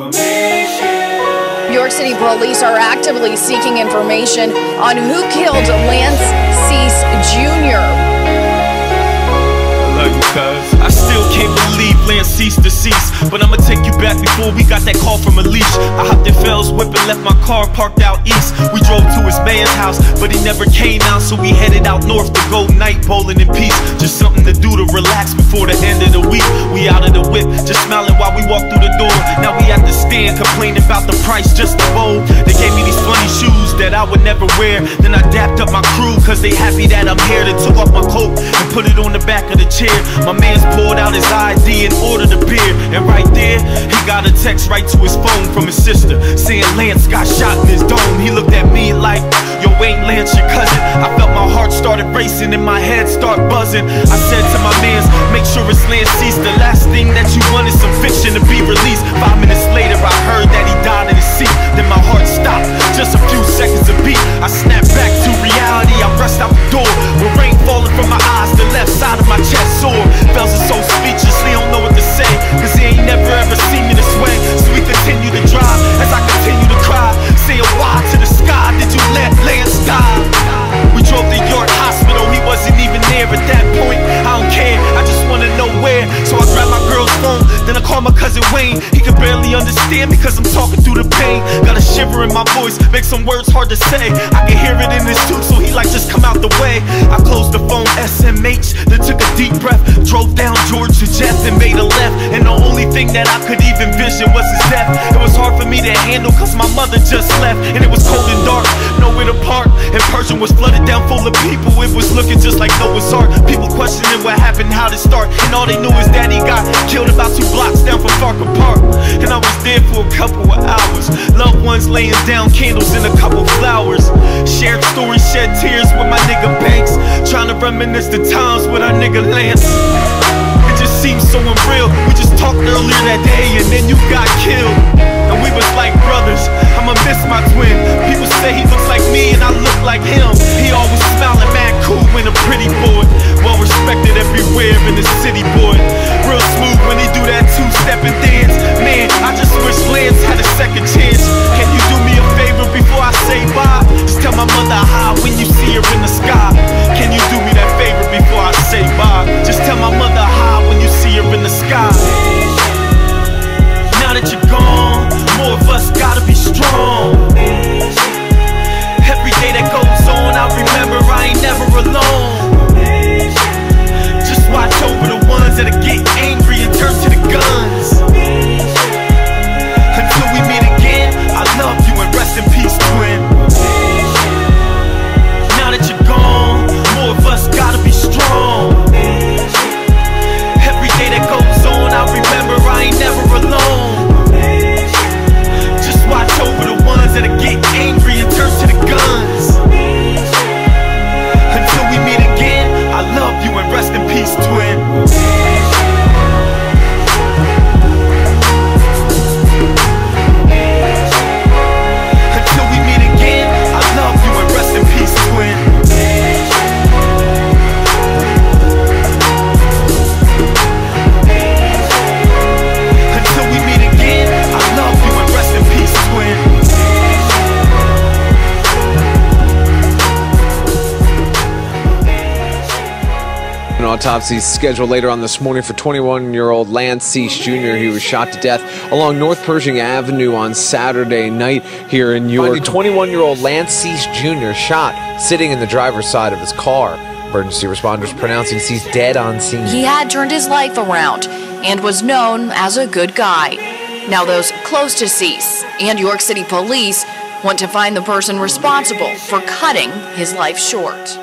New York City police are actively seeking information on who killed Lance Cease Jr. I still can't believe Lance Cease deceased, but I'ma take you back before we got that call from Alicia. I hopped in Fell's whip and left my car parked out east. We drove to his man's house, but he never came out, so we headed out north to go night bowling in peace. Just something to do to relax before the end of the week. We out of the whip, just smiling while we walk through the door. Now we at the stand, complaining about the price just to bowl. They gave me these funny shoes that I would never wear. Then I dapped up my crew, cause they happy that I'm here. They took off my coat and put it on the back of the chair. My man's pulled out his ID and ordered a beer, and right there, he got a text right to his phone from his sister, saying Lance got shot in his dome. He looked at me like, yo, ain't Lance your cousin? I felt my heart started racing and my head start buzzing. I said to my mans, make sure it's Lance Cease. The last thing that you want is some fiction to be released. 5 minutes later, I heard that he died in his seat. Then my heart stopped, just a few seconds of beat. I snapped back to reality, I rushed out the door, with rain falling from my eyes, the left side of my chest sore. Fells are so speechless, they don't know what to say, cause he ain't never ever seen me this way. So we continue to drive, as I continue to cry, saying why to the sky did you let Lance die? We drove to York Hospital, he wasn't even there at that point. I don't care, I just wanna know where. So I grabbed my girl's phone, then I called my cousin Wayne. He could barely understand because I'm talking through the pain. Got a shiver in my voice, makes some words hard to say. I can hear it in his tooth, so he like, just come out the way. I closed the phone, SMH, then took a deep breath, drove down George to Jeff and made a left. And the only thing that I could even vision was his death. It was hard for me to handle cause my mother just left, and it was cold and dark, nowhere to park, and Pershing was flooded down full of people. It was looking just like Noah's Ark. People questioning what happened, how to start, and all they knew is that he got killed about 2 blocks down from Farker Park. And I was there for a couple of hours, loved ones laying down candles and a couple flowers. Shared stories, shed tears with my nigga Banks, trying to reminisce the times with our nigga Lance. It just seems so unreal. We just talked earlier that day and then you got killed, and we was like brothers. I'ma miss my twin. People say he looks like me and I look like him. He always smiling, mad cool when a pretty boy, well respected everywhere in the city, boy. Real smooth when he do that 2-step and dance. Man, I just wish Lance had a second chance. Can you do me a favor before I say bye? Just tell my mother hi when you see her in the sky. Can you do me that favor before I say bye? Just tell my mother hi when you see her in the sky. Now that you're gone, more of us gotta be strong. Every day that goes on, I remember I ain't never alone. Just watch over the ones that'll get angry and turn to the guns. Until we meet again, I love you and rest in peace, twin. Now that you're gone, more of us gotta be strong. Every day that goes on, I remember I ain't never alone. Just watch over the ones that'll get angry and turn to the guns. Until we meet again, I love you and rest in peace, twin. Until we meet again, I love you and rest in peace, twin. Until we meet again, I love you and rest in peace, twin. An autopsy is scheduled later on this morning for 21-year-old Lance Cease Jr. He was shot to death along North Pershing Avenue on Saturday night here in New York. The 21-year-old Lance Cease Jr. shot sitting in the driver's side of his car. Emergency responders pronouncing Cease dead on scene. He had turned his life around and was known as a good guy. Now those close to Cease and York City police want to find the person responsible for cutting his life short.